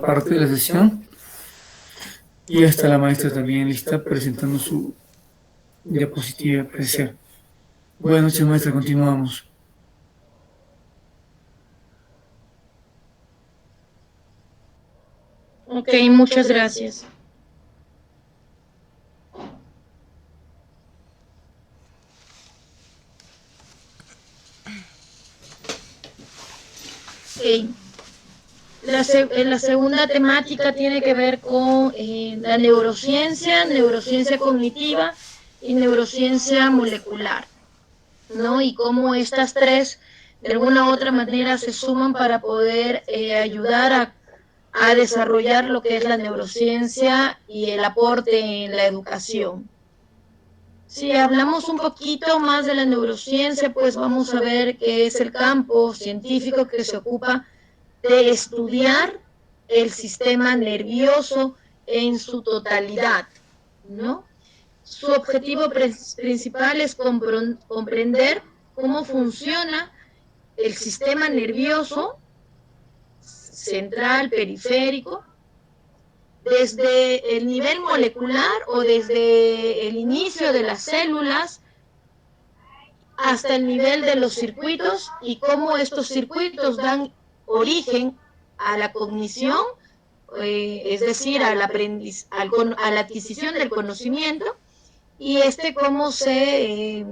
parte de la sesión. Y ya está la maestra también lista presentando su diapositiva de parecer. Buenas noches, maestra, continuamos. Ok, muchas gracias. Ok. La segunda temática tiene que ver con la neurociencia, neurociencia cognitiva y neurociencia molecular, ¿no? Y cómo estas tres, de alguna u otra manera, se suman para poder ayudar a desarrollar lo que es la neurociencia y el aporte en la educación. Si hablamos un poquito más de la neurociencia, pues vamos a ver qué es el campo científico que se ocupa de estudiar el sistema nervioso en su totalidad, ¿no? Su objetivo principal es comprender cómo funciona el sistema nervioso central, periférico, desde el nivel molecular o desde el inicio de las células hasta el nivel de los circuitos y cómo estos circuitos dan origen a la cognición, es decir, a la adquisición del conocimiento, y cómo se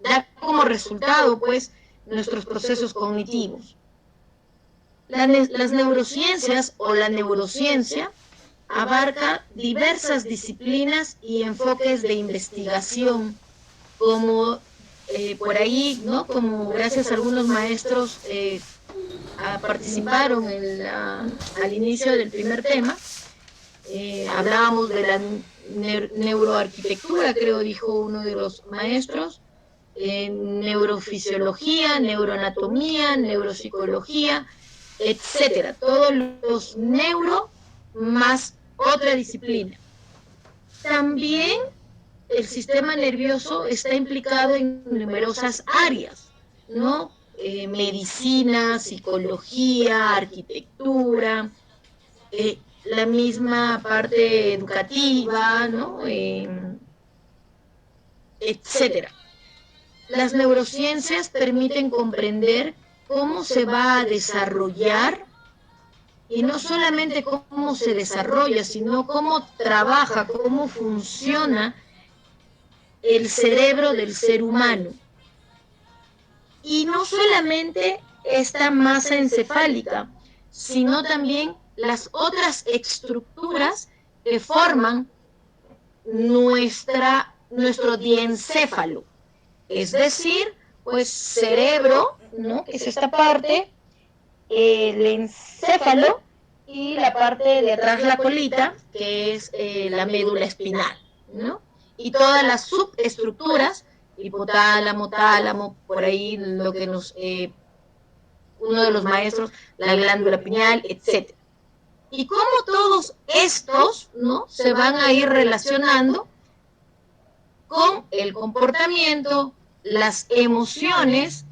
da como resultado, pues, nuestros procesos cognitivos. Las neurociencias o la neurociencia abarca diversas disciplinas y enfoques de investigación, como por ahí, ¿no? Como gracias a algunos maestros participaron al inicio del primer tema, hablábamos de la neuroarquitectura, creo dijo uno de los maestros, neurofisiología, neuroanatomía, neuropsicología, etcétera. Todos los neuro más otra disciplina. También el sistema nervioso está implicado en numerosas áreas, ¿no? Medicina, psicología, arquitectura, la misma parte educativa, ¿no? Etcétera. Las neurociencias permiten comprender cómo se va a desarrollar, y no solamente cómo se desarrolla, sino cómo trabaja, cómo funciona el cerebro del ser humano. Y no solamente esta masa encefálica, sino también las otras estructuras que forman nuestro diencéfalo. Es decir, pues cerebro, ¿no? Que es esta parte, el encéfalo y la parte de atrás, la colita, que es la médula espinal, ¿no? Y todas las subestructuras, hipotálamo, tálamo, por ahí lo que uno de los maestros, la glándula pineal, etc. Y cómo todos estos, ¿no? Se van a ir relacionando con el comportamiento, las emociones,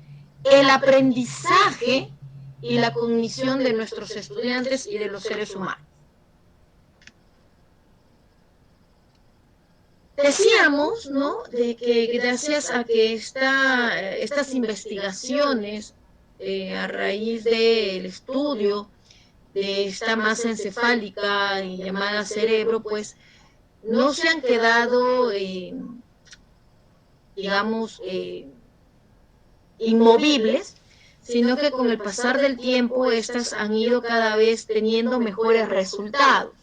el aprendizaje y la cognición de nuestros estudiantes y de los seres humanos. Decíamos, ¿no?, de que gracias a que estas investigaciones, a raíz del estudio de esta masa encefálica llamada cerebro, pues no se han quedado, digamos, inmovibles, sino que con el pasar del tiempo estas han ido cada vez teniendo mejores resultados,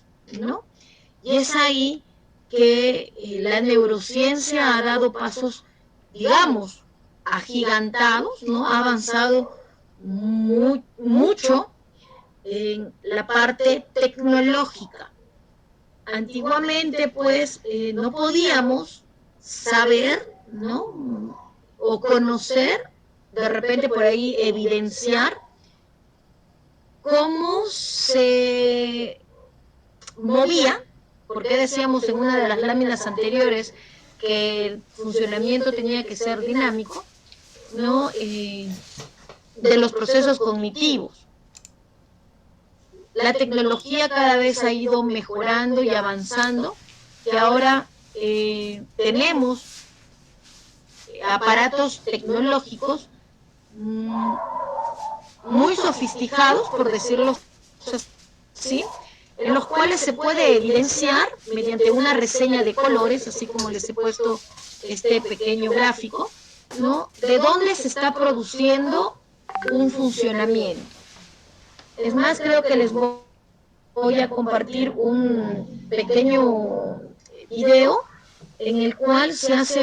¿no? Y es ahí que la neurociencia ha dado pasos, digamos, agigantados, ¿no? Ha avanzado mucho en la parte tecnológica. Antiguamente, pues, no podíamos saber, ¿no? O conocer, de repente por ahí evidenciar cómo se movía, porque decíamos en una de las láminas anteriores que el funcionamiento tenía que ser dinámico, ¿no? De los procesos cognitivos. la tecnología cada vez ha ido mejorando y avanzando, que ahora tenemos aparatos tecnológicos muy sofisticados, por decirlo así, en los cuales se puede evidenciar mediante una reseña de colores, así como les he puesto este pequeño gráfico, ¿no?, de dónde se está produciendo un funcionamiento. Es más, creo que les voy a compartir un pequeño video en el cual se hace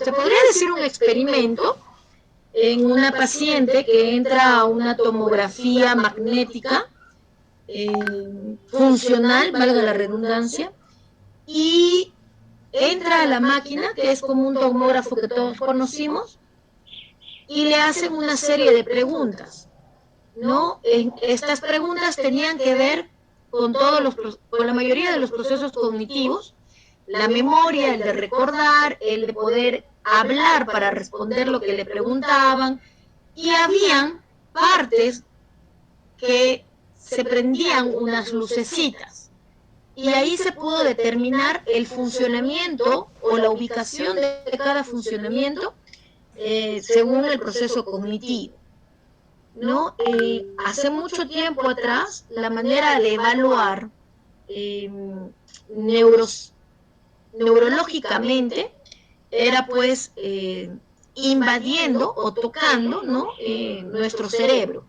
se podría decir un experimento en una paciente que entra a una tomografía magnética funcional, valga la redundancia, y entra a la máquina, que es como un tomógrafo que todos conocimos, y le hacen una serie de preguntas, ¿no? Estas preguntas tenían que ver con con la mayoría de los procesos cognitivos, la memoria, el de recordar, el de poder hablar para responder lo que le preguntaban, y habían partes que se prendían unas lucecitas, y ahí se pudo determinar el funcionamiento o la ubicación de cada funcionamiento según el proceso cognitivo, ¿no? Hace mucho tiempo atrás, la manera de evaluar neurológicamente era pues invadiendo o tocando, ¿no?, nuestro cerebro.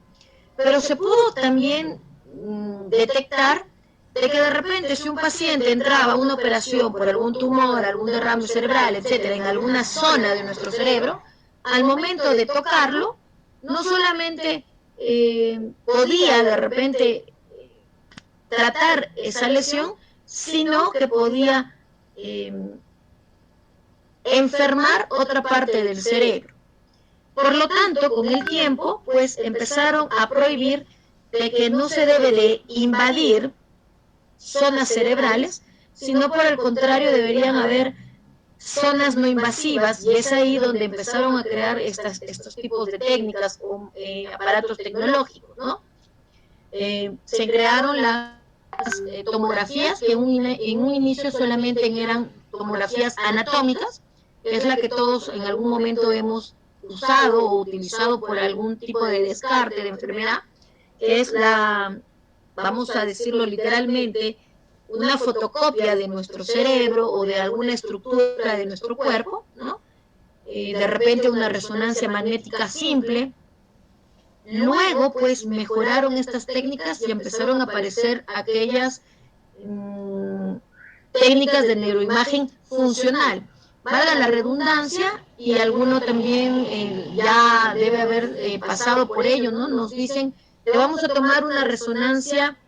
Pero se pudo también detectar de que de repente si un paciente entraba a una operación por algún tumor, algún derrame cerebral, etcétera, en alguna zona de nuestro cerebro, al momento de tocarlo, no solamente podía de repente tratar esa lesión, sino que podía enfermar otra parte del cerebro. Por lo tanto, con el tiempo, pues empezaron a prohibir de que no se debe de invadir zonas cerebrales, sino por el contrario deberían haber zonas no invasivas, y es ahí donde empezaron a crear estos tipos de técnicas o aparatos tecnológicos, ¿no? Se crearon las tomografías, que en un inicio solamente eran tomografías anatómicas, que es la que todos en algún momento hemos usado o utilizado por algún tipo de descarte de enfermedad, que es vamos a decirlo literalmente, una fotocopia de nuestro cerebro o de alguna estructura de nuestro cuerpo, ¿no? De repente una resonancia magnética simple. Luego, pues, mejoraron estas técnicas y empezaron a aparecer aquellas técnicas de neuroimagen funcional. Valga la redundancia, y alguno también ya debe haber pasado por ello, ¿no? Nos dicen, te vamos a tomar una resonancia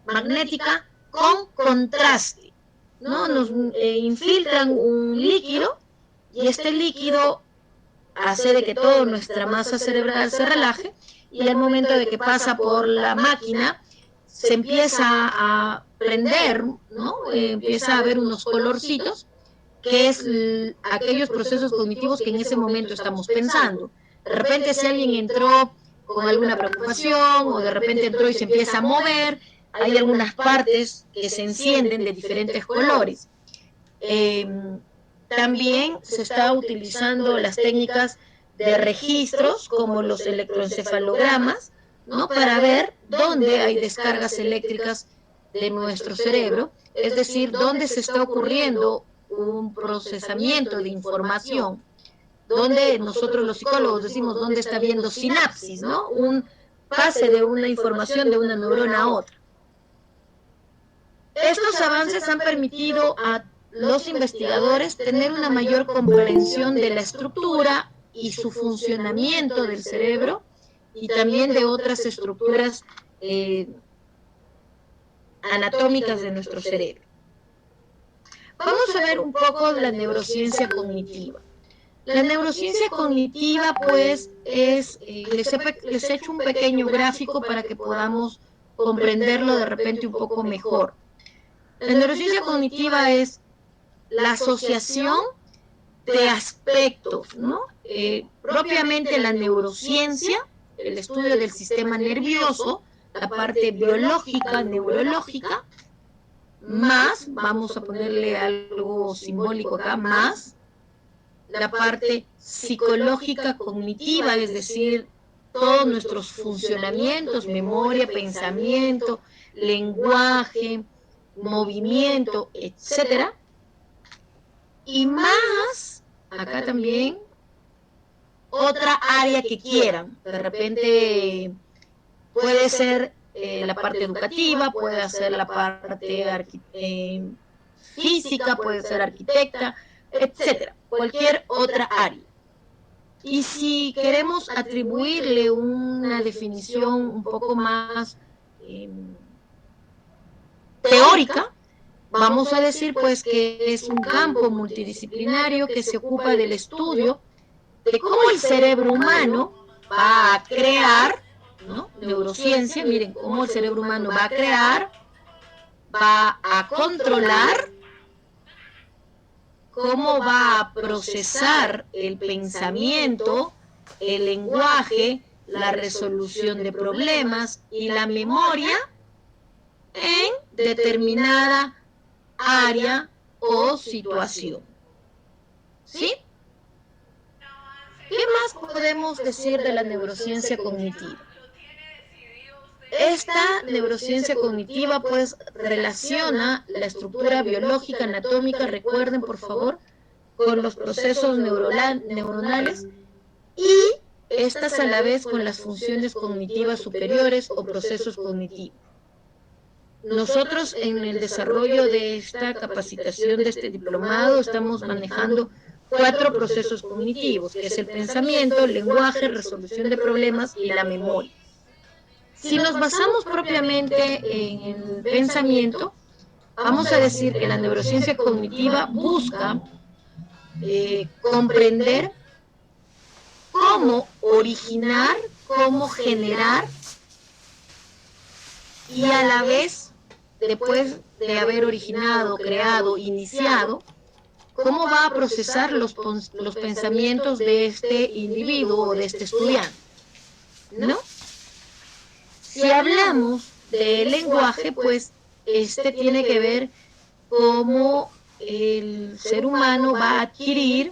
magnética con contraste, ¿no? Nos infiltran un líquido, y este líquido hace de que toda nuestra masa cerebral se relaje, y al momento de que pasa por la máquina se empieza a prender, ¿no? Empieza a haber unos colorcitos, que es aquellos procesos cognitivos que en ese momento estamos pensando. De repente si alguien entró con alguna preocupación, o de repente entró y se empieza a mover, hay algunas partes que se encienden de diferentes colores. También se está utilizando las técnicas de registros, como los electroencefalogramas, ¿no?, para ver dónde hay descargas eléctricas de nuestro cerebro, es decir, dónde se está ocurriendo un procesamiento de información, donde nosotros los psicólogos decimos dónde está habiendo sinapsis, ¿no?, un pase de una información de una neurona a otra. Estos avances han permitido a los investigadores tener una mayor comprensión de la estructura y su funcionamiento del cerebro, y también de otras estructuras anatómicas de nuestro cerebro. Vamos a ver un poco de la neurociencia cognitiva. La neurociencia cognitiva, pues, les he hecho un pequeño gráfico para que podamos comprenderlo de repente un poco mejor. La neurociencia cognitiva es la asociación de aspectos, ¿no? Propiamente la neurociencia el estudio del sistema nervioso, la parte biológica, neurológica, más, vamos a ponerle algo simbólico acá, más la parte psicológica cognitiva, es decir, todos nuestros funcionamientos, memoria, pensamiento, lenguaje, movimiento, etcétera. Y más, acá también, otra área que quieran. De repente puede ser la parte educativa, puede ser la parte física, puede ser arquitecta, etcétera. Cualquier otra área. Y si queremos atribuirle una definición un poco más teórica, vamos a decir pues que es un campo multidisciplinario que se ocupa del estudio de cómo el cerebro humano va a crear, ¿no? Neurociencia, miren cómo el cerebro humano va a crear, va a controlar, cómo va a procesar el pensamiento, el lenguaje, la resolución de problemas y la memoria en determinada área o situación. ¿Sí? ¿Qué más podemos decir de la neurociencia cognitiva? Esta neurociencia cognitiva pues relaciona la estructura biológica, anatómica, recuerden por favor, con los procesos neuronales y estas a la vez con las funciones cognitivas superiores o procesos cognitivos. Nosotros en el desarrollo de esta capacitación, de este diplomado, estamos manejando 4 procesos cognitivos, que es el pensamiento, el lenguaje, resolución de problemas y la memoria. Si nos basamos propiamente en el pensamiento, vamos a decir que la neurociencia cognitiva busca comprender cómo originar, cómo generar y a la vez, después de haber originado, creado, iniciado, cómo va a procesar los pensamientos de este individuo o de este estudiante, ¿no? Si hablamos del lenguaje, pues este tiene que ver cómo el ser humano va a adquirir,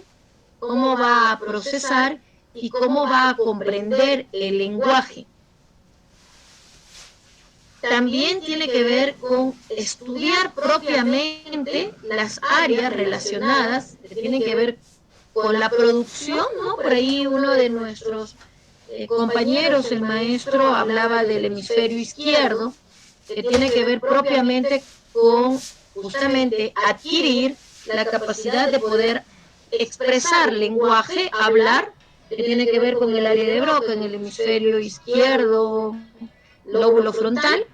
cómo va a procesar y cómo va a comprender el lenguaje. También tiene que ver con estudiar propiamente las áreas relacionadas que tienen que ver con la producción, ¿no? Por ahí uno de nuestros compañeros, el maestro, hablaba del hemisferio izquierdo, que tiene que ver propiamente con justamente adquirir la capacidad de poder expresar lenguaje, hablar, que tiene que ver con el área de Broca en el hemisferio izquierdo, lóbulo frontal,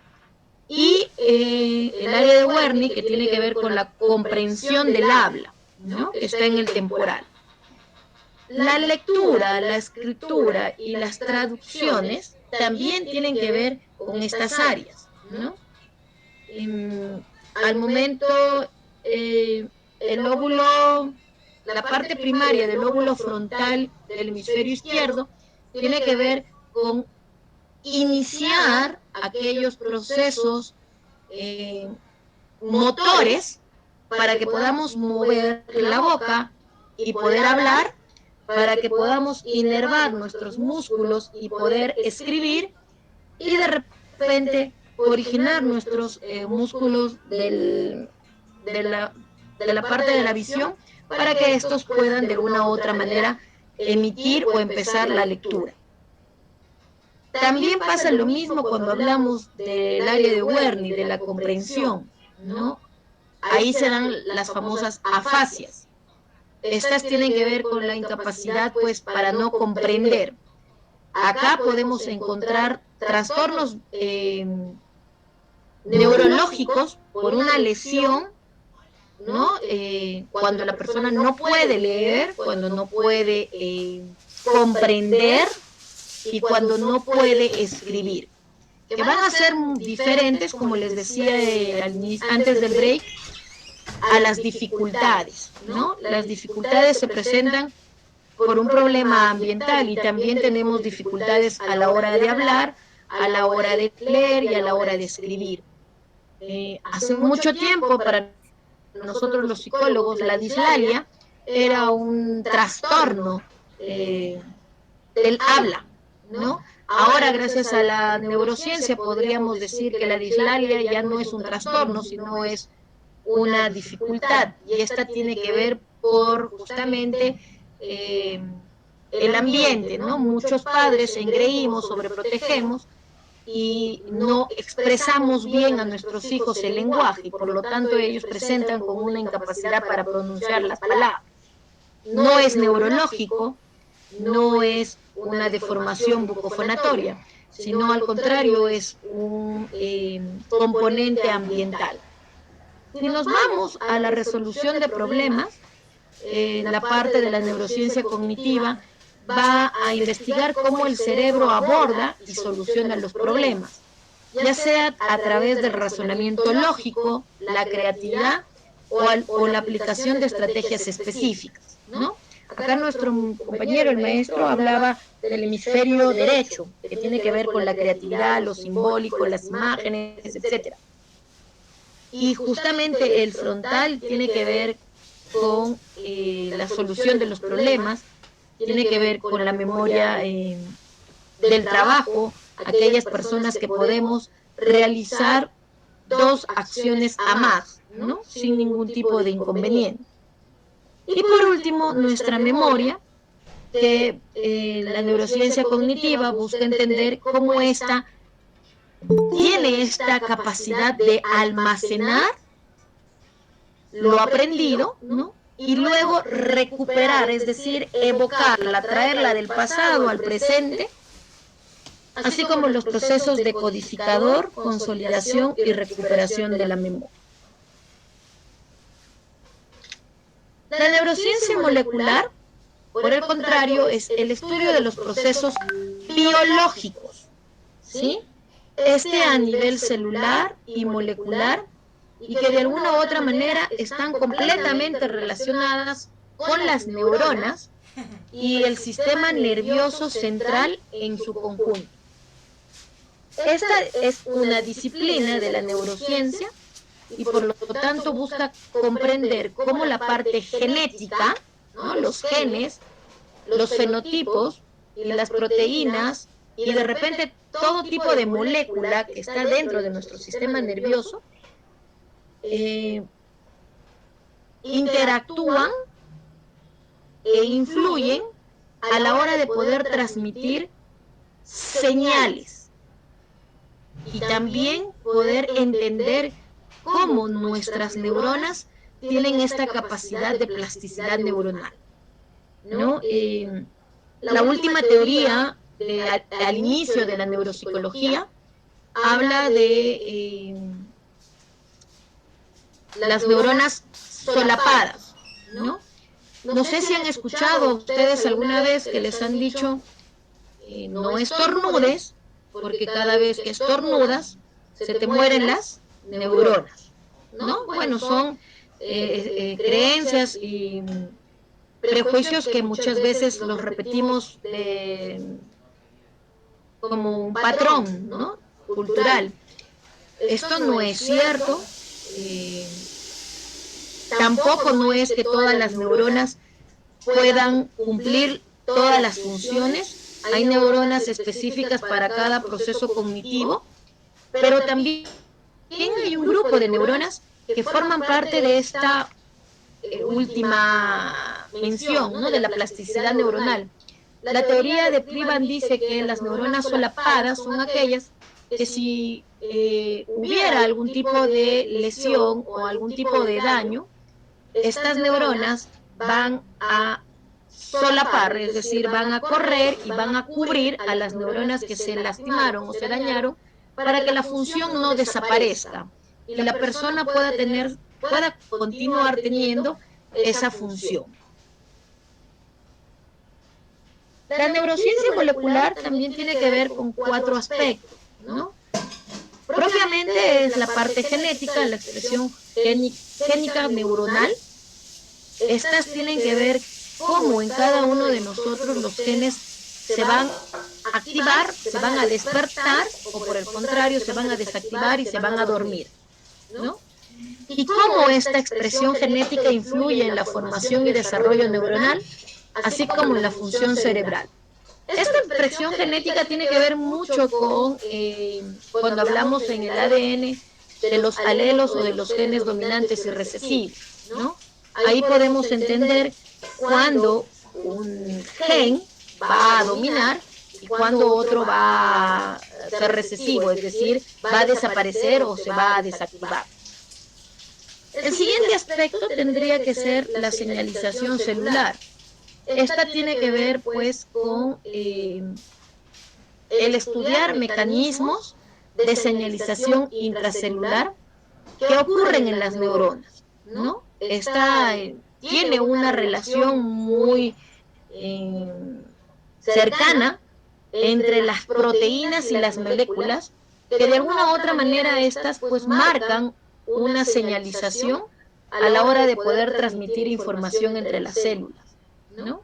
y el área de Wernicke, que tiene que ver con la comprensión del habla, ¿no? Que está en el temporal. La lectura, la escritura y las traducciones también tienen que ver con estas áreas, ¿no? Al momento, el lóbulo, la parte primaria del lóbulo frontal del hemisferio izquierdo tiene que ver con iniciar aquellos procesos motores para que podamos mover la boca y poder hablar, para que podamos inervar nuestros músculos y poder escribir, y de repente originar nuestros músculos de la parte de la visión para que estos puedan de una u otra manera emitir o empezar la lectura. También pasa lo mismo cuando hablamos del área de Wernicke, de la comprensión, ¿no? Ahí se dan las famosas afasias. Estas tienen que ver con la incapacidad, pues, para no comprender. Acá podemos encontrar trastornos neurológicos por una lesión, ¿no? Cuando la persona no puede leer, cuando no puede comprender y cuando no puede escribir, que van a ser diferentes, como les decía antes del break, a las dificultades, ¿no? Las dificultades se presentan por un problema ambiental y también tenemos dificultades a la hora de hablar, a la hora de leer y a la hora de escribir. Hace mucho tiempo, para nosotros los psicólogos, la dislalia era un trastorno del habla, ¿no? Ahora, gracias a la neurociencia, podríamos decir que la dislalia ya no es un trastorno, sino es una dificultad, y esta tiene que ver por justamente el ambiente, ¿no? Muchos padres engreímos, sobreprotegemos y no expresamos bien a nuestros hijos el lenguaje, y por lo tanto ellos presentan con una incapacidad para pronunciar las palabras. No es neurológico, no es una deformación bucofonatoria, sino al contrario es un componente ambiental. Si nos vamos a la resolución de problemas, la parte de la neurociencia cognitiva va a investigar cómo el cerebro aborda y soluciona los problemas, ya sea a través del razonamiento lógico, la creatividad o la aplicación de estrategias específicas, ¿no? Acá nuestro compañero, el maestro, hablaba del hemisferio derecho, que tiene que ver con la creatividad, lo simbólico, las imágenes, etc. Y justamente el frontal tiene que ver con la solución de los problemas, tiene que ver con la memoria del trabajo, aquellas personas que podemos realizar dos acciones a más, ¿no? Sin ningún tipo de inconveniente. Y por último, nuestra memoria, que la neurociencia cognitiva busca entender cómo esta tiene esta capacidad de almacenar lo aprendido, ¿no? Y luego recuperar, es decir, evocarla, traerla del pasado al presente, así como los procesos de codificador, consolidación y recuperación de la memoria. La neurociencia molecular, por el contrario, es el estudio de los procesos biológicos, ¿sí? A nivel celular y molecular, y que de alguna u otra manera están completamente relacionadas con las neuronas y el sistema nervioso central en su conjunto. Esta es una disciplina de la neurociencia y por lo tanto busca comprender cómo la parte genética, ¿no? Los genes, los fenotipos y las proteínas y de repente todo tipo de molécula que está dentro de nuestro sistema nervioso interactúan e influyen a la hora de poder transmitir señales y también poder entender cómo nuestras neuronas tienen esta capacidad de plasticidad neuronal, ¿no? La última teoría al inicio de la neuropsicología habla de las neuronas solapadas, ¿no? No sé si han escuchado ustedes alguna vez que les han dicho no estornudes, porque cada vez que estornudas se te mueren las neuronas, ¿no? Bueno, son creencias y prejuicios que muchas veces los repetimos como un patrón, ¿no? Cultural. Esto no es cierto. Tampoco no es que todas las neuronas puedan cumplir todas las funciones. Hay neuronas específicas para cada proceso cognitivo, pero también hay un grupo de neuronas que forman parte de esta última mención, ¿no? De la plasticidad neuronal. La teoría de Privan dice que las neuronas solapadas son aquellas que si hubiera algún tipo de lesión o algún tipo de daño, estas neuronas van a solapar, es decir, van a correr y van a cubrir a las neuronas que se lastimaron o se dañaron para que la función no desaparezca y la persona pueda continuar teniendo esa función. La neurociencia molecular también tiene que ver con 4 aspectos, ¿no? Propiamente es la parte genética, la expresión génica neuronal. Estas tienen que ver cómo en cada uno de nosotros los genes se van a activar, se van a despertar, o por el contrario, se van a desactivar y se van a dormir, ¿no? Y cómo esta expresión genética influye en la formación y desarrollo neuronal, así como en la función cerebral. Esta expresión genética tiene que ver mucho con cuando hablamos en el ADN de los alelos o de los genes dominantes y recesivos, ¿no? Ahí podemos entender cuando un gen va a dominar y cuando otro va a ser recesivo, es decir, va a desaparecer o se va a desactivar. El siguiente aspecto tendría que ser la señalización celular. Esta tiene que ver pues con el estudiar mecanismos de señalización intracelular que ocurren en las neuronas, ¿no? Esta tiene una relación muy cercana entre las proteínas y las moléculas, que de alguna u otra manera estas pues marcan una señalización a la hora de poder transmitir información entre las células, ¿no?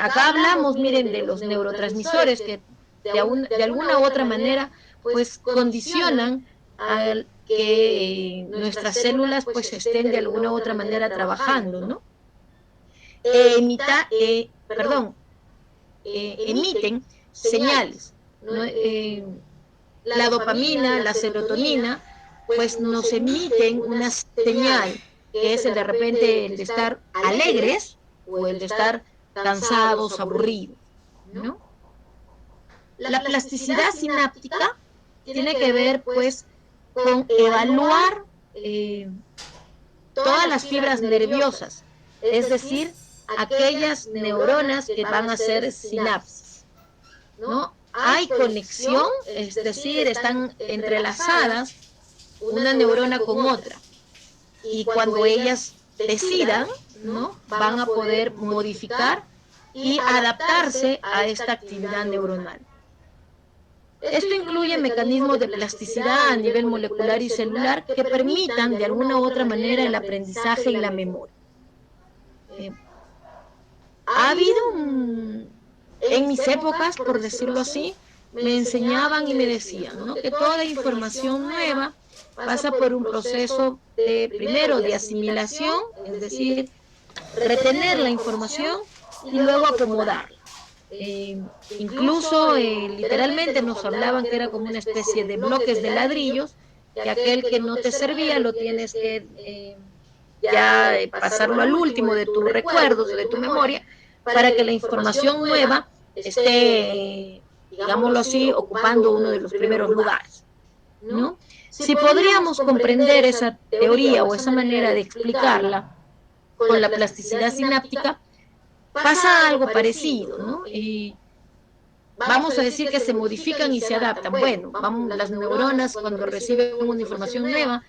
Acá hablamos, miren, de los neurotransmisores que de alguna u otra manera pues condicionan al que nuestras células pues estén de alguna u otra manera trabajando, ¿no? Emiten señales, ¿no? La dopamina, la serotonina, pues nos emiten una señal que es el de repente el de estar alegres o el de estar cansados, aburridos, ¿no? La plasticidad sináptica tiene que ver pues con evaluar todas las fibras nerviosas, es decir, aquellas neuronas que van a ser sinapsis, ¿no? Hay conexión, es decir, están entrelazadas una neurona con otra, y cuando ellas decidan, ¿no? Van a poder modificar y adaptarse a esta actividad neuronal. Esto incluye mecanismos de plasticidad a nivel molecular y celular que permitan de alguna u otra manera el aprendizaje y la memoria. Ha habido en mis épocas, por decirlo así, me enseñaban y me decían, ¿no? Que toda información nueva pasa por un proceso primero de asimilación, es decir, retener la información y luego acomodarla. Incluso literalmente nos hablaban que era como una especie de bloques de ladrillos, que aquel que no te servía lo tienes que ya pasarlo al último de tus recuerdos, de tu memoria, para que la información nueva esté, digámoslo así, ocupando uno de los primeros lugares, ¿no? Si podríamos comprender esa teoría o esa manera de explicarla con la plasticidad sináptica, pasa algo parecido, ¿no? Y vamos a decir que se modifican y se adaptan. Bueno, las neuronas cuando reciben una información nueva,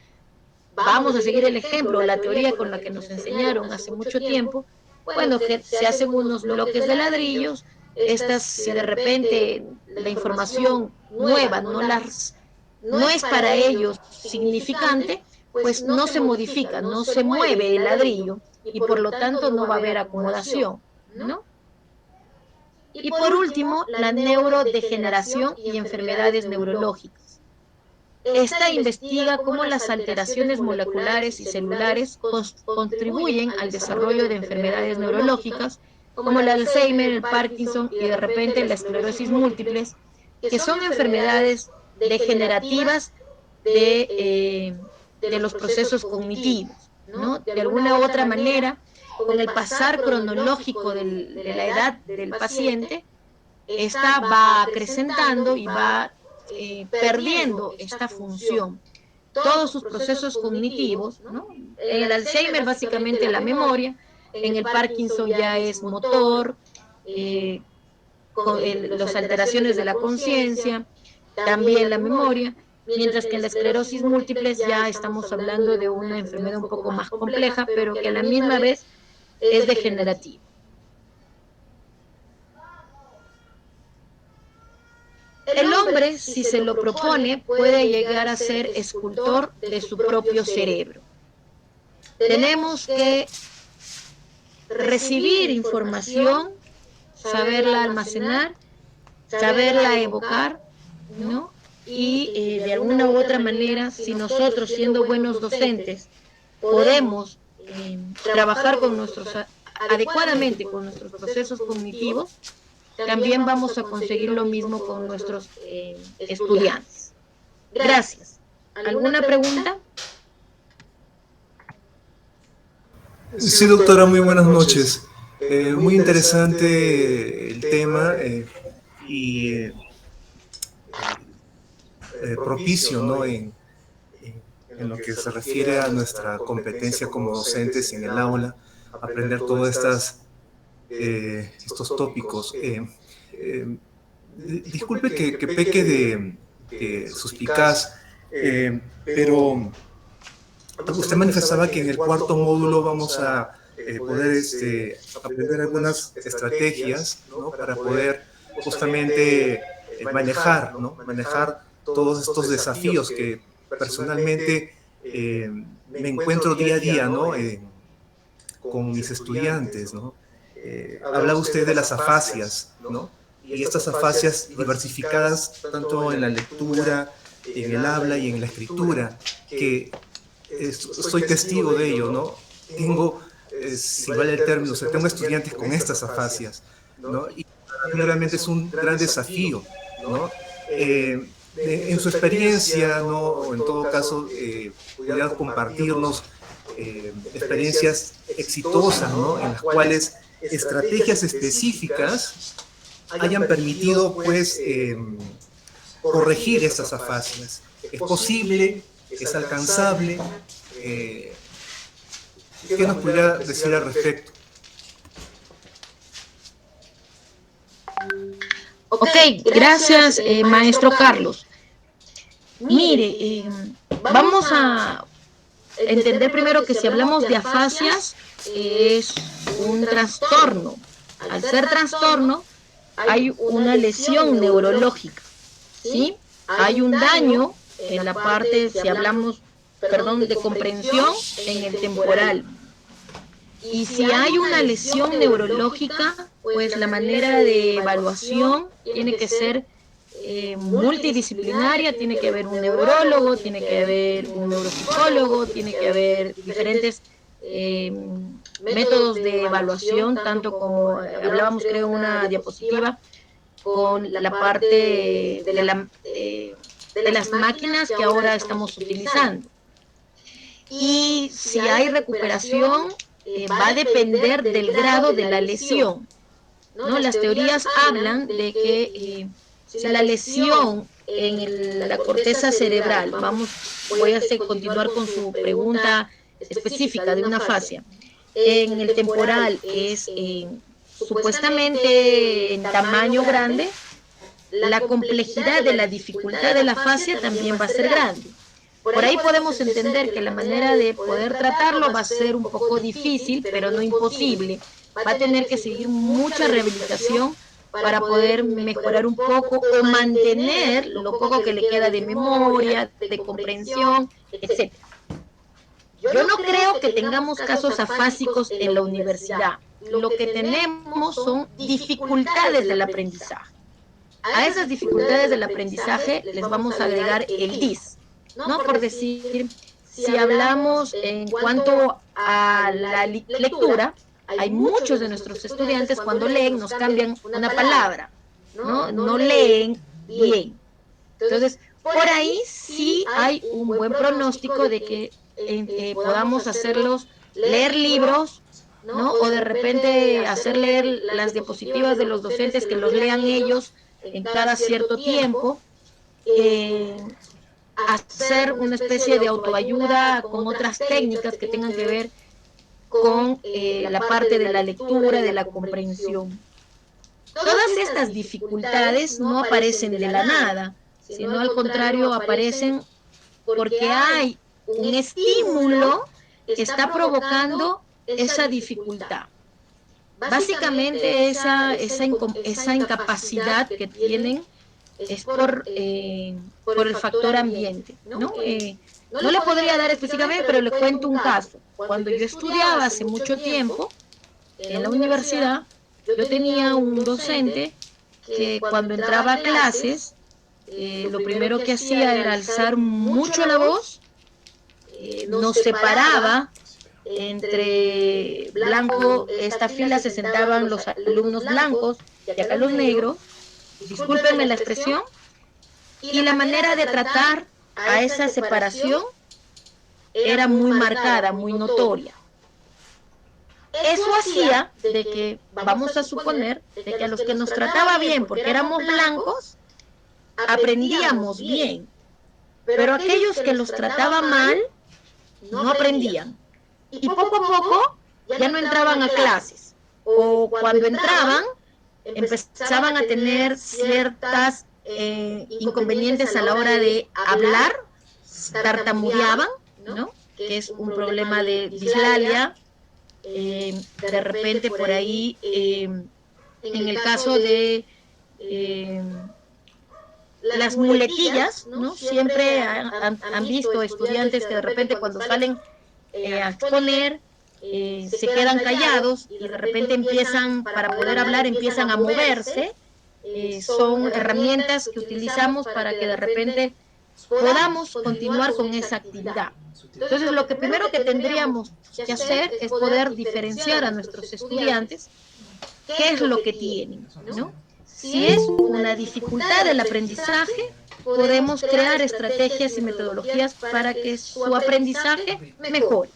vamos a seguir el ejemplo, la teoría con la que nos enseñaron hace mucho tiempo. Bueno, que se hacen unos bloques de ladrillos, si de repente la información nueva no es para ellos significante, pues no se modifica, no se mueve el ladrillo y por lo tanto no va a haber acomodación, ¿no? Y por último, la neurodegeneración y enfermedades neurológicas. Esta investiga cómo las alteraciones moleculares y celulares contribuyen al desarrollo de enfermedades neurológicas, como el Alzheimer, el Parkinson y de repente la esclerosis múltiple, que son enfermedades degenerativas de los procesos cognitivos, ¿no? De alguna u otra manera, con el pasar cronológico de la edad del paciente, esta va acrecentando y va perdiendo esta función. Todos sus procesos cognitivos, ¿no? En el Alzheimer básicamente la memoria, en el Parkinson ya es motor, las alteraciones de la conciencia, también la memoria, mientras que en la esclerosis múltiple ya estamos hablando de una enfermedad un poco más compleja, pero que a la misma vez es degenerativa. El hombre, si se lo propone, puede llegar a ser escultor de su propio cerebro. Tenemos que recibir información, saberla almacenar, saberla evocar, ¿no? Y de alguna u otra manera, si nosotros, siendo buenos docentes, podemos trabajar con adecuadamente con nuestros procesos cognitivos, también vamos a conseguir lo mismo con nuestros estudiantes. Gracias. ¿Alguna pregunta? Sí, doctora, muy buenas noches. Muy interesante el tema y propicio, ¿no? En lo que se refiere a nuestra competencia como docentes en el aula, aprender todos estos tópicos. Disculpe que peque de suspicaz, pero usted manifestaba que en el cuarto módulo vamos a poder aprender algunas estrategias, ¿no? Para poder justamente manejar, ¿no? Manejar todos estos desafíos que personalmente me encuentro día a día, ¿no? Con mis estudiantes, ¿no? Hablaba usted de las afasias, ¿no? Y estas afasias diversificadas tanto en la lectura, en el habla y en la escritura, que soy testigo de ello, ¿no? Tengo, si vale el término, o sea, tengo estudiantes con estas afasias, ¿no? Y realmente es un gran desafío, ¿no? En su experiencia, ¿no? O en todo caso, podría compartirnos experiencias exitosas, ¿no? En las cuales estrategias específicas hayan permitido, pues, corregir estas afasias. Es posible, es alcanzable. ¿Qué nos pudiera decir al respecto? Ok, gracias, maestro Carlos. Mire, vamos a entender primero que si hablamos de afasias, es un trastorno. Al ser trastorno, hay una lesión neurológica, ¿sí? Hay un daño en la parte, si hablamos, perdón, de comprensión, en el temporal. Y si hay una lesión neurológica, pues la manera de evaluación tiene que ser multidisciplinaria, tiene que haber un neurólogo, tiene que haber un neuropsicólogo, tiene que haber diferentes métodos de evaluación, tanto como hablábamos creo en una diapositiva, con la parte de las máquinas que ahora estamos utilizando. Y si hay recuperación, va a depender del grado de la lesión, ¿no? Las teorías hablan de que si la lesión en la corteza cerebral, voy a continuar con su pregunta específica de una fascia, en el temporal es supuestamente en tamaño grande, la complejidad de la dificultad de la fascia también va a ser grande. Por ahí podemos entender que la manera de poder tratarlo va a ser un poco difícil, pero no imposible. Va a tener que seguir mucha rehabilitación para poder mejorar un poco o mantener lo poco que le queda de memoria, de comprensión, etc. Yo no creo que tengamos casos afásicos en la universidad. Lo que tenemos son dificultades del aprendizaje. A esas dificultades del aprendizaje les vamos a agregar el DIS, ¿no? Por decir, si hablamos en cuanto a la lectura, hay muchos de nuestros estudiantes cuando leen nos cambian una palabra, ¿no? No leen bien. Entonces, por ahí sí hay un buen pronóstico de que podamos hacerlos leer libros, ¿no? O de repente hacer leer las diapositivas de los docentes, que los lean ellos en cada cierto tiempo, hacer una especie de autoayuda con otras técnicas que tengan que ver con la parte de la lectura, de la comprensión. Todas estas dificultades no aparecen de la nada, sino al contrario aparecen porque hay un estímulo que está provocando esa dificultad. Básicamente esa incapacidad que tienen es por el factor ambiente, ¿no? No le podría dar específicamente, pero le cuento un caso. Cuando yo estudiaba hace mucho tiempo, en la universidad yo tenía un docente que cuando entraba a clases, lo primero que hacía era alzar mucho la voz, nos separaba entre blanco, esta fila se sentaban los alumnos blancos y acá los negros, discúlpenme la expresión, y la manera de tratar a esa separación era muy marcada, muy notoria. Eso hacía de que, vamos a suponer, de que a los que nos trataba bien porque éramos blancos, aprendíamos bien, pero aquellos que los trataba mal, no aprendían. Y poco a poco ya no entraban a clases, o cuando entraban, empezaban a tener ciertas inconvenientes a la hora de hablar, tartamudeaban, ¿no? Que es un problema de dislalia. De repente por ahí, en el caso de las muletillas, ¿no? Siempre han visto estudiantes que de repente cuando salen a exponer, se quedan callados y de repente empiezan, para poder hablar, empiezan a moverse. Son herramientas que utilizamos para que de repente podamos continuar con esa actividad. Entonces, lo que primero que tendríamos que hacer es poder diferenciar a nuestros estudiantes qué es lo que tienen, ¿no? Si es una dificultad del aprendizaje, podemos crear estrategias y metodologías para que su aprendizaje mejore.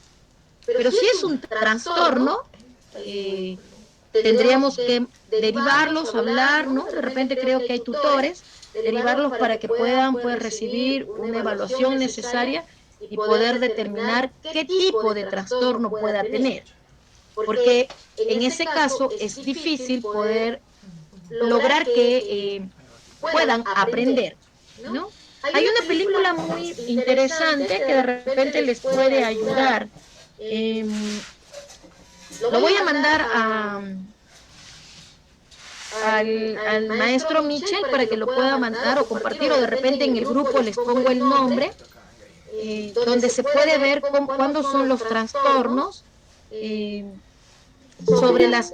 Pero si es un trastorno, tendríamos que derivarlos, hablar, ¿no? De repente creo que hay tutores, derivarlos para que puedan pues, recibir una evaluación necesaria y poder determinar qué tipo de trastorno pueda tener. Porque en ese caso es difícil poder lograr que puedan aprender, ¿no? Hay una película muy interesante que de repente les puede ayudar. Lo voy a mandar al maestro Michel para que lo pueda mandar o compartir, o de repente en el grupo les pongo el nombre, donde se puede ver cuándo son los trastornos sobre las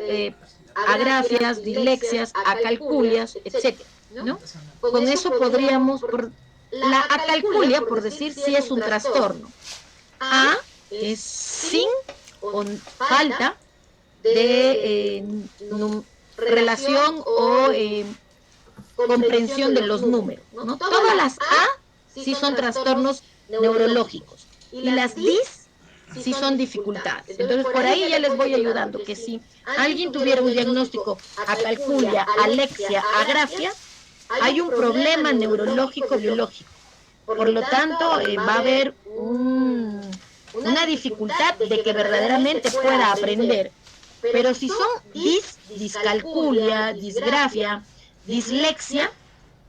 agrafias, dislexias, acalculias, etcétera, ¿no? Con eso podríamos, la acalculia, por decir, sí es un trastorno. A es sin o falta de relación o comprensión de los números, ¿no? Todas las A sí son trastornos neurológicos y las DIS sí son dificultades. Entonces, por ahí ya les voy ayudando, que si alguien tuviera un diagnóstico acalculia, alexia, agrafia, hay un problema neurológico biológico. Por lo tanto, va a haber una dificultad de que verdaderamente pueda aprender. Pero si son discalculia, disgrafia, dislexia,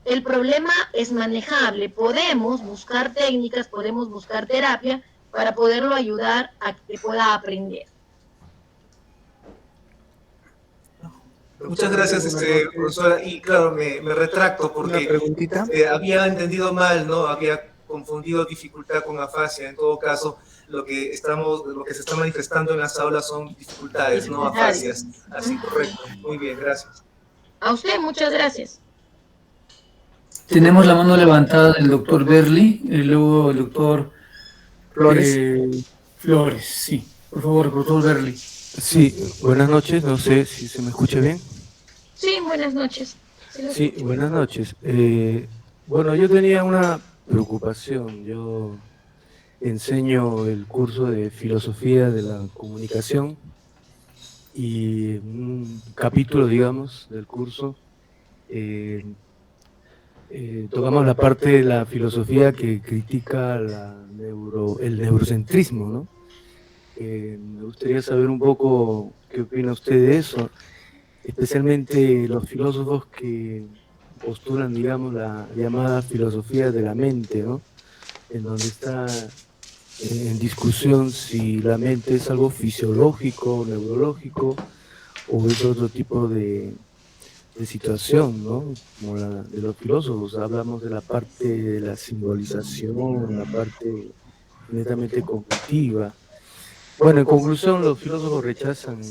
el problema es manejable. Podemos buscar técnicas, podemos buscar terapia para poderlo ayudar a que pueda aprender. Muchas gracias, profesora. Y claro, me retracto porque había entendido mal, ¿no? Había confundido dificultad con afasia. En todo caso, lo que se está manifestando en las aulas son dificultades, no afasias. Así, correcto. Muy bien, gracias. A usted, muchas gracias. Tenemos la mano levantada del doctor Berli, y luego el doctor Flores, sí. Por favor, doctor Berli. Sí, buenas noches, no sé si se me escucha bien. Sí, buenas noches. Sí, buenas noches. Bueno, yo tenía una preocupación. Yo enseño el curso de Filosofía de la Comunicación y un capítulo, digamos, del curso tocamos la parte de la filosofía que critica el neurocentrismo, ¿no? Me gustaría saber un poco qué opina usted de eso, especialmente los filósofos que postulan, digamos, la llamada filosofía de la mente, ¿no? En donde está en discusión si la mente es algo fisiológico, neurológico, o es otro tipo de situación, ¿no? Como la de los filósofos, hablamos de la parte de la simbolización, la parte netamente cognitiva. Bueno, en conclusión, los filósofos rechazan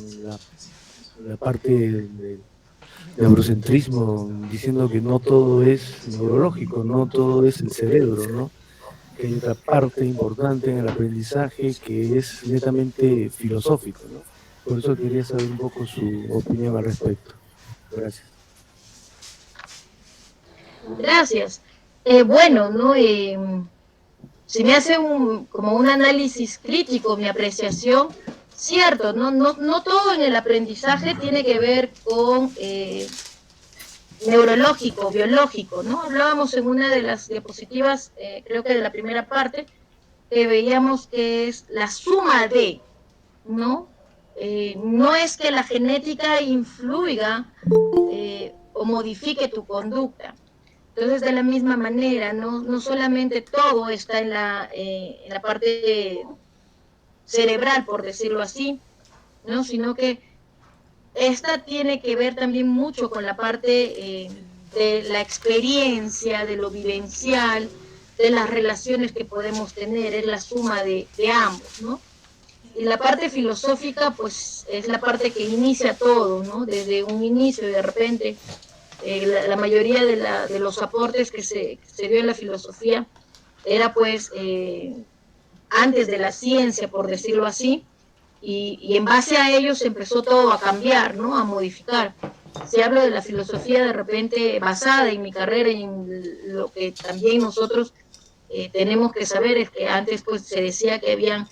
la parte del neurocentrismo, diciendo que no todo es neurológico, no todo es el cerebro, ¿no? Que hay otra parte importante en el aprendizaje que es netamente filosófico, ¿no? Por eso quería saber un poco su opinión al respecto. Gracias. Gracias. Bueno, ¿no? Si me hace como un análisis crítico, mi apreciación, cierto, no todo en el aprendizaje tiene que ver con neurológico, biológico, ¿no? Hablábamos en una de las diapositivas, creo que de la primera parte, que veíamos que es la suma de, ¿no? No es que la genética influya o modifique tu conducta. Entonces, de la misma manera, no solamente todo está en la parte cerebral, por decirlo así, ¿no? Sino que esta tiene que ver también mucho con la parte de la experiencia, de lo vivencial, de las relaciones que podemos tener, es la suma de ambos, ¿no? Y la parte filosófica, pues, es la parte que inicia todo, ¿no? Desde un inicio, de repente, la mayoría de los aportes que se dio en la filosofía era, pues, antes de la ciencia, por decirlo así, y en base a ellos empezó todo a cambiar, ¿no? A modificar. Si hablo de la filosofía de repente basada en mi carrera y en lo que también nosotros tenemos que saber es que antes pues se decía que habían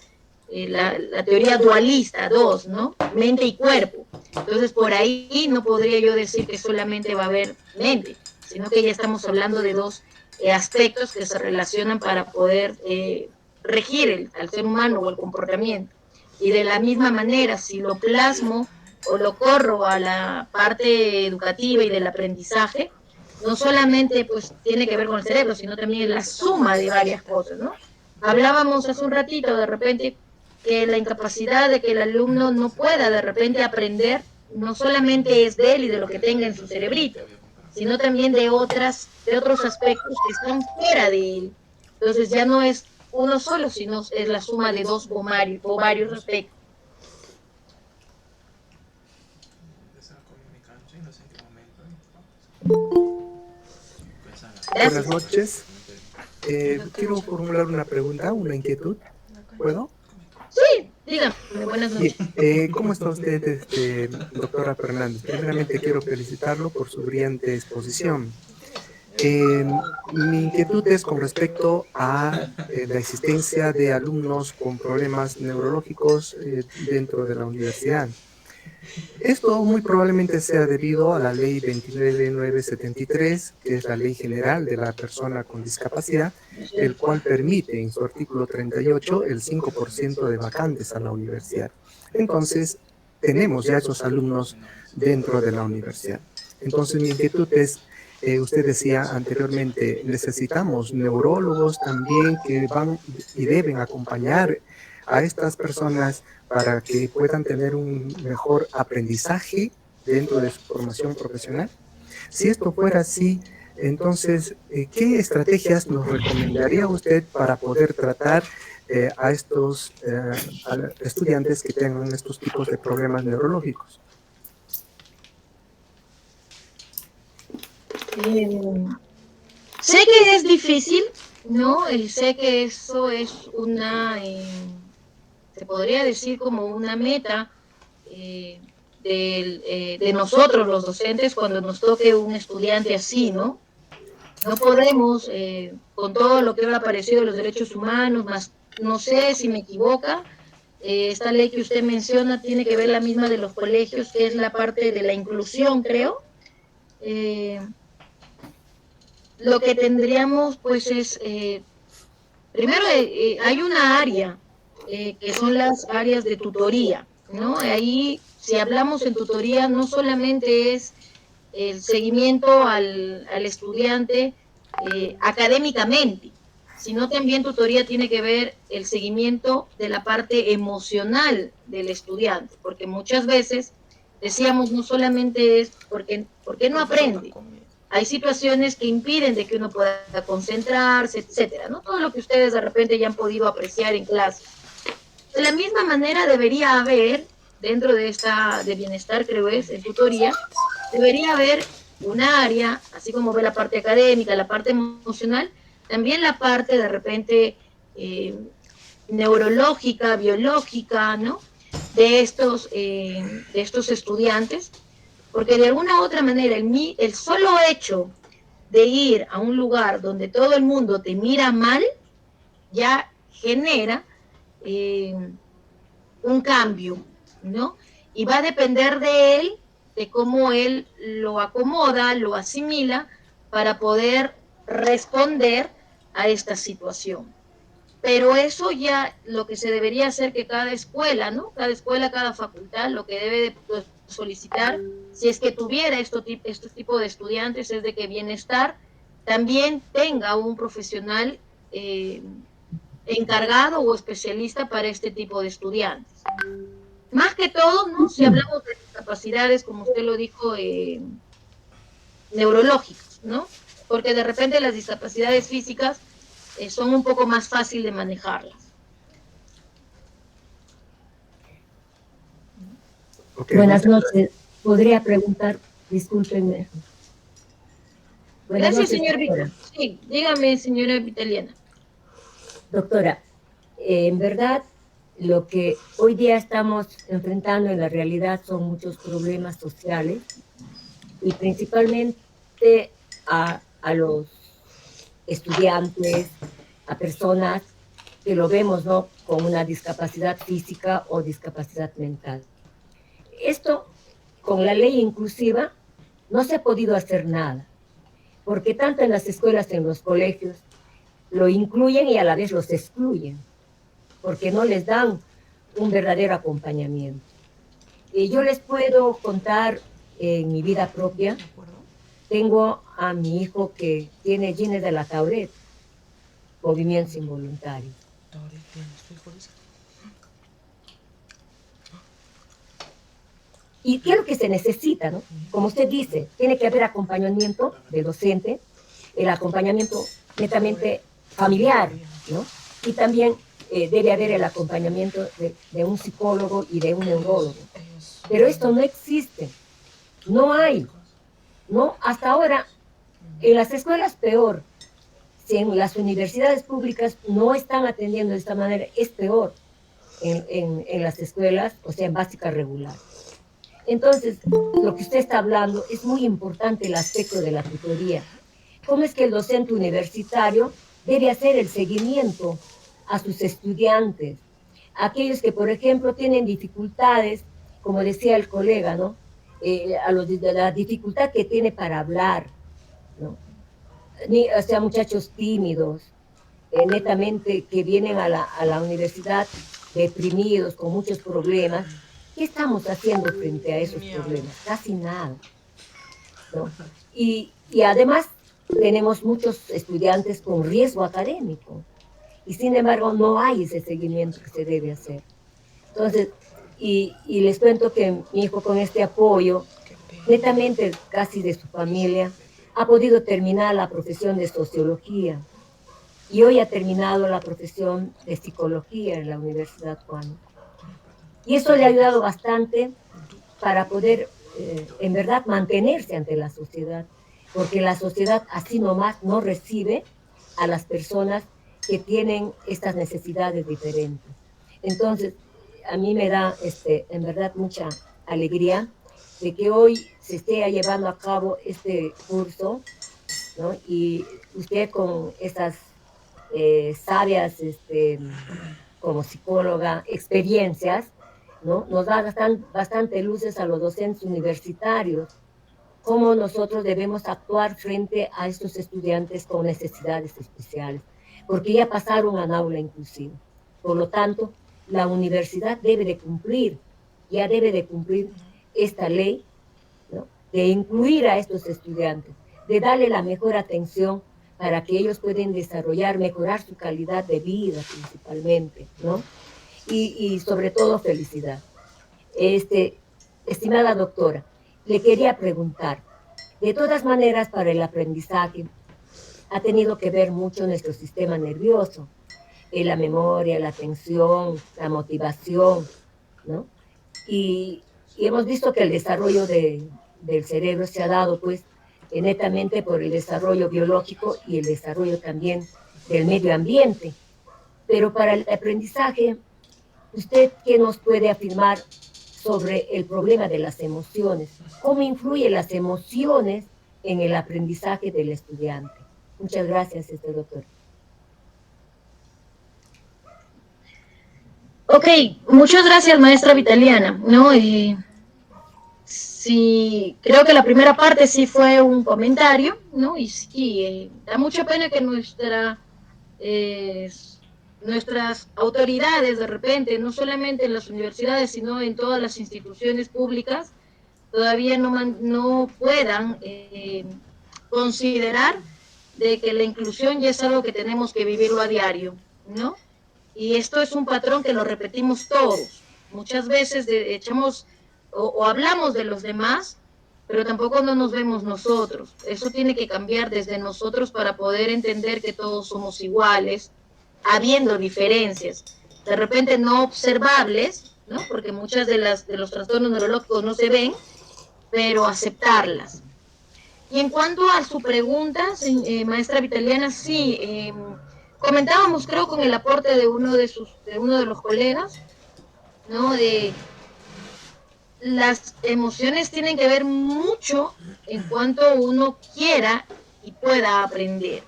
la teoría dualista, dos, ¿no? Mente y cuerpo. Entonces por ahí no podría yo decir que solamente va a haber mente, sino que ya estamos hablando de dos aspectos que se relacionan para poder regir al ser humano o el comportamiento. Y de la misma manera, si lo plasmo o lo corro a la parte educativa y del aprendizaje, no solamente pues tiene que ver con el cerebro, sino también la suma de varias cosas, ¿no? Hablábamos hace un ratito de repente que la incapacidad de que el alumno no pueda de repente aprender no solamente es de él y de lo que tenga en su cerebrito, sino también de otros aspectos que están fuera de él. Entonces ya no es uno solo, sino es la suma de dos o varios aspectos. Buenas noches. Quiero formular una pregunta, una inquietud. ¿Puedo? Sí, dígame. Buenas noches. ¿Cómo está usted, doctora Fernández? Primeramente quiero felicitarlo por su brillante exposición. Mi inquietud es con respecto a la existencia de alumnos con problemas neurológicos dentro de la universidad. Esto muy probablemente sea debido a la ley 29973, que es la ley general de la persona con discapacidad, el cual permite en su artículo 38 el 5% de vacantes a la universidad. Entonces, tenemos ya esos alumnos dentro de la universidad. Entonces, mi inquietud es, usted decía anteriormente, necesitamos neurólogos también que van y deben acompañar a estas personas para que puedan tener un mejor aprendizaje dentro de su formación profesional. Si esto fuera así, entonces, ¿qué estrategias nos recomendaría usted para poder tratar a estos estudiantes que tengan estos tipos de problemas neurológicos? Sé que es difícil, ¿no? Sé que eso es se podría decir como una meta de nosotros los docentes cuando nos toque un estudiante así, ¿no? No podemos, con todo lo que ha aparecido de los derechos humanos, más no sé si me equivoca, esta ley que usted menciona tiene que ver la misma de los colegios, que es la parte de la inclusión, creo. Lo que tendríamos pues es, primero hay una área que son las áreas de tutoría, ¿no? Ahí, si hablamos en tutoría, no solamente es el seguimiento al estudiante académicamente, sino también tutoría tiene que ver el seguimiento de la parte emocional del estudiante, porque muchas veces decíamos no solamente es ¿por qué no aprende? Hay situaciones que impiden de que uno pueda concentrarse, etcétera, ¿no? Todo lo que ustedes de repente ya han podido apreciar en clase. De la misma manera debería haber dentro de esta de bienestar, creo es, en tutoría, debería haber un área, así como ve la parte académica, la parte emocional, también la parte de repente neurológica, biológica, ¿no? De estos estudiantes, porque de alguna u otra manera el solo hecho de ir a un lugar donde todo el mundo te mira mal, ya genera un cambio, ¿no? Y va a depender de él, de cómo él lo acomoda, lo asimila, para poder responder a esta situación. Pero eso ya lo que se debería hacer que cada escuela, ¿no? Cada escuela, cada facultad, lo que debe de solicitar, si es que tuviera este tipo de estudiantes, es de que bienestar también tenga un profesional encargado o especialista para este tipo de estudiantes. Más que todo, ¿no? Si hablamos de discapacidades, como usted lo dijo, neurológicas, ¿no? Porque de repente las discapacidades físicas son un poco más fácil de manejarlas. Okay. Buenas noches. Podría preguntar, discúlpenme. Gracias, señor Víctor. Sí, dígame, señora Vitaliana. Doctora, en verdad, lo que hoy día estamos enfrentando en la realidad son muchos problemas sociales y principalmente a los estudiantes, a personas que lo vemos, ¿no?, con una discapacidad física o discapacidad mental. Esto, con la ley inclusiva, no se ha podido hacer nada, porque tanto en las escuelas, en los colegios, lo incluyen y a la vez los excluyen, porque no les dan un verdadero acompañamiento. Y yo les puedo contar en mi vida propia, tengo a mi hijo que tiene Gines de la Tourette, movimientos involuntarios. ¿Y qué es lo que se necesita, no? Como usted dice, tiene que haber acompañamiento de docente, el acompañamiento netamente familiar, ¿no? Y también debe haber el acompañamiento de un psicólogo y de un neurólogo. Pero esto no existe, no hay, ¿no? Hasta ahora, en las escuelas peor, si en las universidades públicas no están atendiendo de esta manera, es peor en las escuelas, o sea, en básica regular. Entonces, lo que usted está hablando es muy importante, el aspecto de la tutoría. ¿Cómo es que el docente universitario debe hacer el seguimiento a sus estudiantes? Aquellos que, por ejemplo, tienen dificultades, como decía el colega, ¿no? La dificultad que tiene para hablar, ¿no? O sea, muchachos tímidos, netamente que vienen a la universidad deprimidos, con muchos problemas. ¿Qué estamos haciendo frente a esos problemas? Casi nada, ¿no? Y además tenemos muchos estudiantes con riesgo académico y sin embargo no hay ese seguimiento que se debe hacer. Entonces, y les cuento que mi hijo, con este apoyo, netamente casi de su familia, ha podido terminar la profesión de sociología y hoy ha terminado la profesión de psicología en la Universidad Juan. Y eso le ha ayudado bastante para poder, en verdad, mantenerse ante la sociedad, porque la sociedad así nomás no recibe a las personas que tienen estas necesidades diferentes. Entonces, a mí me da, en verdad, mucha alegría de que hoy se esté llevando a cabo este curso, ¿no? Y usted con esas sabias, como psicóloga, experiencias, ¿no?, nos da bastante luces a los docentes universitarios, cómo nosotros debemos actuar frente a estos estudiantes con necesidades especiales, porque ya pasaron a aula inclusiva. Por lo tanto, la universidad debe de cumplir, ya debe de cumplir esta ley, ¿no?, de incluir a estos estudiantes, de darle la mejor atención para que ellos puedan desarrollar, mejorar su calidad de vida principalmente, ¿no? Y sobre todo felicidad. Estimada doctora, le quería preguntar, de todas maneras, para el aprendizaje ha tenido que ver mucho nuestro sistema nervioso, la memoria, la atención, la motivación, ¿no? y hemos visto que el desarrollo del cerebro se ha dado pues netamente por el desarrollo biológico y el desarrollo también del medio ambiente. Pero para el aprendizaje, ¿usted qué nos puede afirmar sobre el problema de las emociones? ¿Cómo influyen las emociones en el aprendizaje del estudiante? Muchas gracias, doctor. Ok, muchas gracias, maestra Vitaliana, ¿no? Sí, creo que la primera parte sí fue un comentario, ¿no? Y sí, da mucha pena que nuestras autoridades de repente, no solamente en las universidades, sino en todas las instituciones públicas, todavía no puedan considerar de que la inclusión ya es algo que tenemos que vivirlo a diario, ¿no? Y esto es un patrón que lo repetimos todos. Muchas veces echamos o hablamos de los demás, pero tampoco no nos vemos nosotros. Eso tiene que cambiar desde nosotros para poder entender que todos somos iguales, habiendo diferencias, de repente no observables, ¿no? Porque muchas de los trastornos neurológicos no se ven, pero aceptarlas. Y en cuanto a su pregunta, maestra Vitaliana, sí, comentábamos, creo, con el aporte de uno de los colegas, ¿no? De las emociones tienen que ver mucho en cuanto uno quiera y pueda aprender.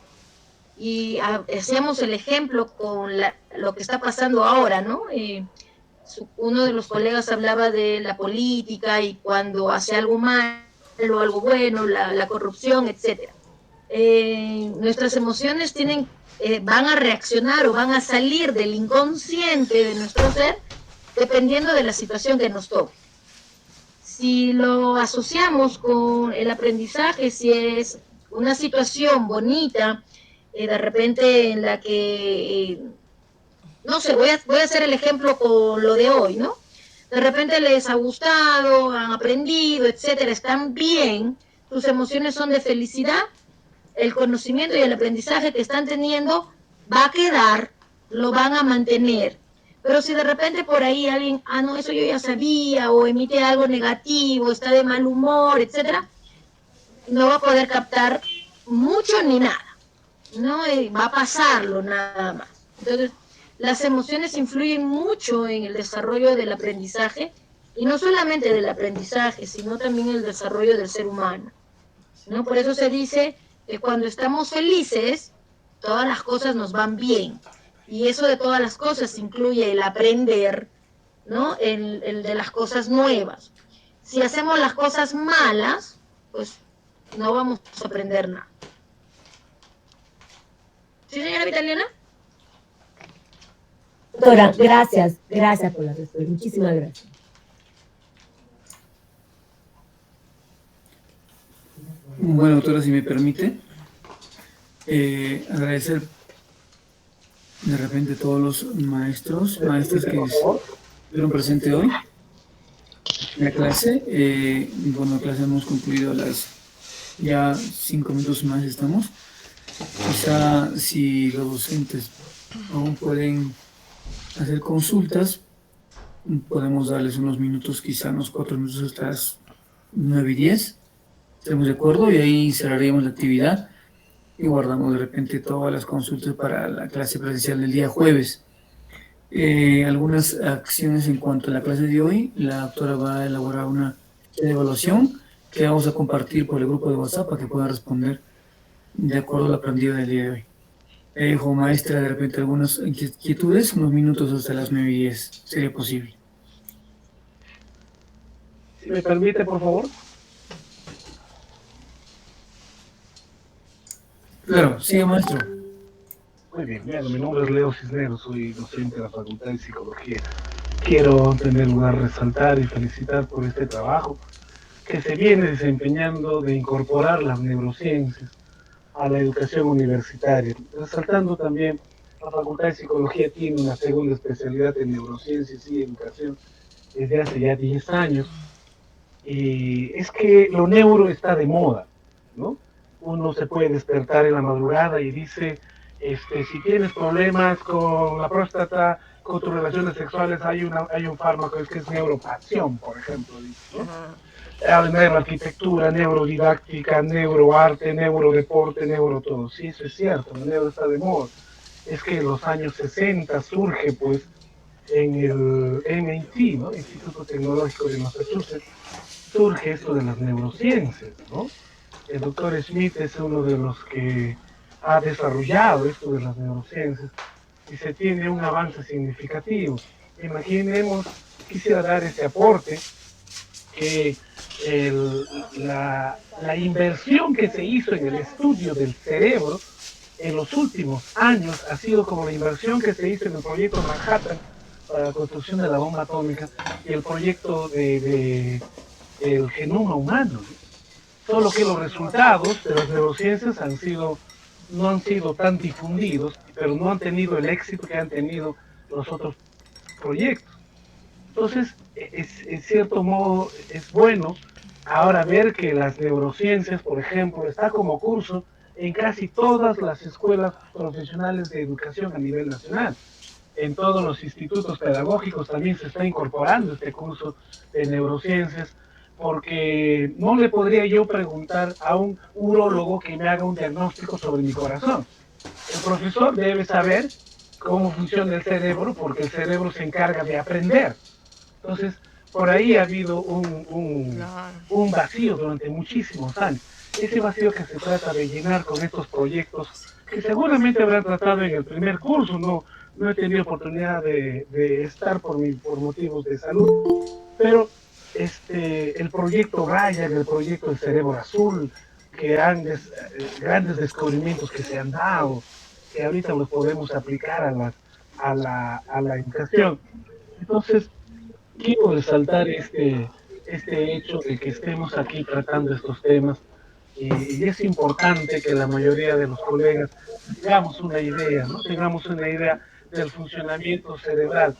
Y hacíamos el ejemplo con lo que está pasando ahora, ¿no? Uno de los colegas hablaba de la política y cuando hace algo malo, algo bueno, la corrupción, etc. Nuestras emociones van a reaccionar o van a salir del inconsciente de nuestro ser dependiendo de la situación que nos toque. Si lo asociamos con el aprendizaje, si es una situación bonita, de repente en la que, no sé, voy a hacer el ejemplo con lo de hoy, ¿no? De repente les ha gustado, han aprendido, etcétera, están bien, sus emociones son de felicidad, el conocimiento y el aprendizaje que están teniendo va a quedar, lo van a mantener. Pero si de repente por ahí alguien, no, eso yo ya sabía, o emite algo negativo, está de mal humor, etcétera, no va a poder captar mucho ni nada, ¿no? Va a pasarlo nada más. Entonces, las emociones influyen mucho en el desarrollo del aprendizaje, y no solamente del aprendizaje, sino también el desarrollo del ser humano, ¿no? Por eso se dice que cuando estamos felices, todas las cosas nos van bien. Y eso de todas las cosas incluye el aprender, ¿no? El de las cosas nuevas. Si hacemos las cosas malas, pues no vamos a aprender nada. ¿Sí, señora Vitaliana? Doctora, gracias por la respuesta. Muchísimas gracias. Bueno, doctora, si me permite, agradecer de repente a todos los maestras que estuvieron presentes hoy en la clase. Bueno, la clase hemos concluido ya 5 minutos más estamos. Quizá si los docentes aún pueden hacer consultas, podemos darles unos minutos, quizá unos 4 minutos hasta las 9:10. ¿Estamos de acuerdo? Y ahí cerraríamos la actividad y guardamos de repente todas las consultas para la clase presencial del día jueves. Algunas acciones en cuanto a la clase de hoy. La doctora va a elaborar una evaluación que vamos a compartir por el grupo de WhatsApp para que puedan responder de acuerdo al aprendido del día de hoy. Dejo, maestra, de repente algunas inquietudes, unos minutos hasta las 9:10. ¿Sería posible? Si me permite, por favor. Claro, sigue, maestro. Muy bien, bueno, mi nombre es Leo Cisneros, soy docente de la Facultad de Psicología. Quiero en primer lugar resaltar y felicitar por este trabajo que se viene desempeñando de incorporar las neurociencias a la educación universitaria. Resaltando también, la Facultad de Psicología tiene una segunda especialidad en neurociencias y educación desde hace ya 10 años. Y es que lo neuro está de moda, ¿no? Uno se puede despertar en la madrugada y dice, Si tienes problemas con la próstata, con tus relaciones sexuales, hay un fármaco que es neuropasión, por ejemplo, ¿no? Neuroarquitectura, neurodidáctica, neuroarte, neurodeporte, neuro todo. Sí, eso es cierto, el neuro está de moda. Es que en los años 60 surge, pues, en el MIT, ¿no? Instituto Tecnológico de Massachusetts, surge esto de las neurociencias, ¿no? El doctor Smith es uno de los que ha desarrollado esto de las neurociencias y se tiene un avance significativo. Imaginemos, quisiera dar ese aporte, que la inversión que se hizo en el estudio del cerebro en los últimos años ha sido como la inversión que se hizo en el proyecto Manhattan para la construcción de la bomba atómica y el proyecto de el genoma humano. Solo que los resultados de las neurociencias no han sido tan difundidos, pero no han tenido el éxito que han tenido los otros proyectos. Entonces, en cierto modo, es bueno ahora ver que las neurociencias, por ejemplo, está como curso en casi todas las escuelas profesionales de educación a nivel nacional. En todos los institutos pedagógicos también se está incorporando este curso de neurociencias, porque no le podría yo preguntar a un urólogo que me haga un diagnóstico sobre mi corazón. El profesor debe saber cómo funciona el cerebro, porque el cerebro se encarga de aprender. Entonces, por ahí ha habido un vacío durante muchísimos años. Ese vacío que se trata de llenar con estos proyectos, que seguramente habrán tratado en el primer curso, no he tenido oportunidad de estar por motivos de salud, pero el proyecto Ryan, el proyecto del cerebro azul, que grandes descubrimientos que se han dado, que ahorita los podemos aplicar a la educación. Entonces, quiero resaltar este hecho de que estemos aquí tratando estos temas y es importante que la mayoría de los colegas tengamos una idea, ¿no? Tengamos una idea del funcionamiento cerebral.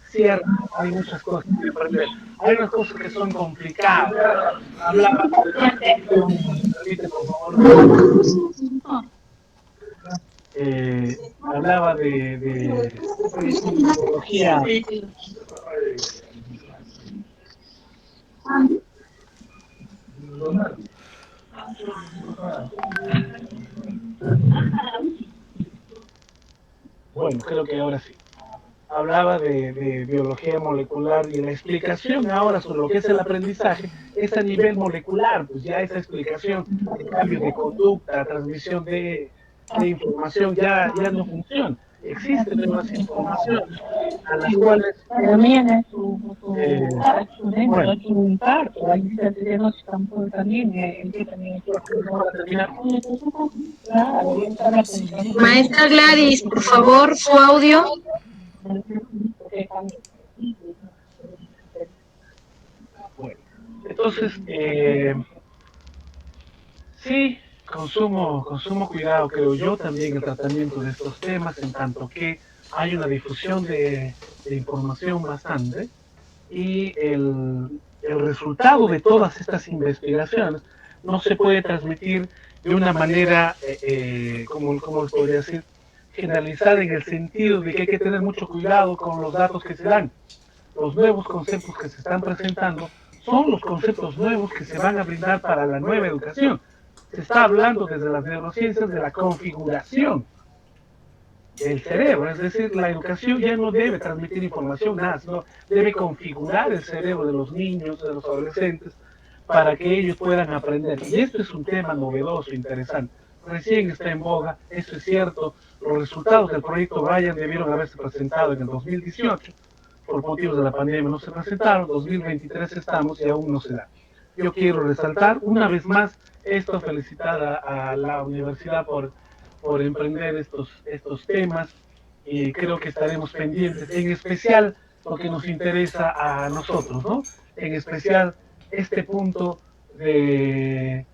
Cierto, hay muchas cosas que aprender. Hay unas cosas que son complicadas. Hablaba de psicología. Bueno, creo que ahora sí. Hablaba de biología molecular y la explicación ahora sobre lo que es el aprendizaje es a nivel molecular, pues ya esa explicación de cambio de conducta, transmisión de información ya no funciona. Existen nuevas informaciones a las cuales Maestra Gladys, por favor, su audio. Bueno, entonces, sí, consumo cuidado, creo yo, también el tratamiento de estos temas, en tanto que hay una difusión de información bastante, y el resultado de todas estas investigaciones no se puede transmitir de una manera, como les podría decir, generalizada, en el sentido de que hay que tener mucho cuidado con los datos que se dan. Los nuevos conceptos que se están presentando son los conceptos nuevos que se van a brindar para la nueva educación. Se está hablando desde las neurociencias de la configuración del cerebro, es decir, la educación ya no debe transmitir información nada, sino debe configurar el cerebro de los niños, de los adolescentes, para que ellos puedan aprender. Y esto es un tema novedoso, interesante. Recién está en boga, eso es cierto. Los resultados del proyecto Ryan debieron haberse presentado en el 2018. Por motivos de la pandemia no se presentaron, 2023 estamos y aún no se da. Yo quiero resaltar una vez más esto, felicitar a la universidad por emprender estos temas, y creo que estaremos pendientes, en especial lo que nos interesa a nosotros, ¿no? En especial este punto de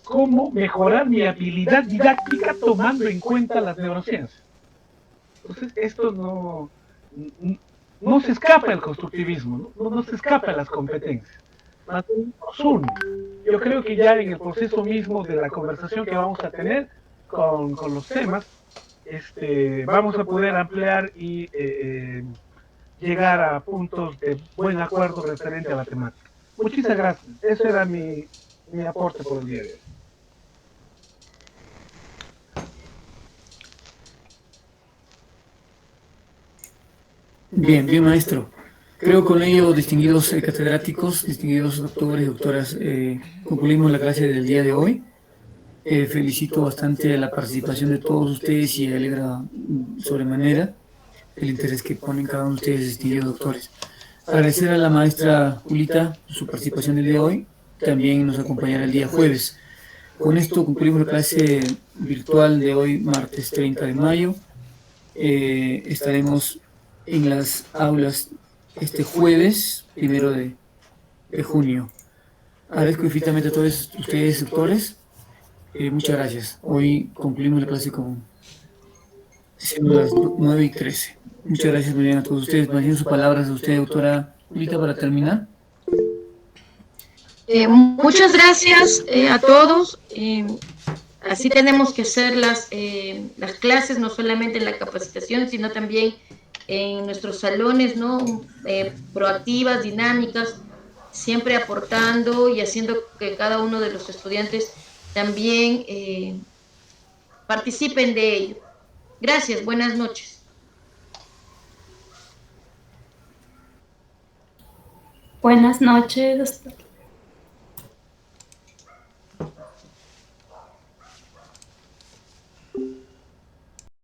cómo mejorar mi habilidad didáctica tomando en cuenta las neurociencias. Entonces, esto no se escapa el constructivismo, no se escapa las competencias, más bien nos une. Yo creo que ya en el proceso mismo de la conversación que vamos a tener con los temas, vamos a poder ampliar y llegar a puntos de buen acuerdo referente a la temática. Muchísimas gracias. Ese era mi aporte por el día de hoy. Bien, bien, maestro. Creo con ello, distinguidos catedráticos, distinguidos doctores y doctoras, concluimos la clase del día de hoy. Felicito bastante la participación de todos ustedes y alegra sobremanera el interés que ponen cada uno de ustedes, distinguidos doctores. Agradecer a la maestra Julita su participación del día de hoy, también nos acompañará el día jueves. Con esto concluimos la clase virtual de hoy, martes 30 de mayo. Estaremos en las aulas este jueves, 1 de junio. Agradezco infinitamente a todos ustedes, doctores. Muchas gracias. Hoy concluimos la clase siendo las 9:13. Muchas gracias, muy bien, a todos ustedes. Me sus palabras a usted, doctora Julita, para terminar. Muchas gracias a todos. Así tenemos que hacer las clases, no solamente en la capacitación, sino también en nuestros salones, ¿no? Proactivas, dinámicas, siempre aportando y haciendo que cada uno de los estudiantes también participen de ello. Gracias, buenas noches. Buenas noches,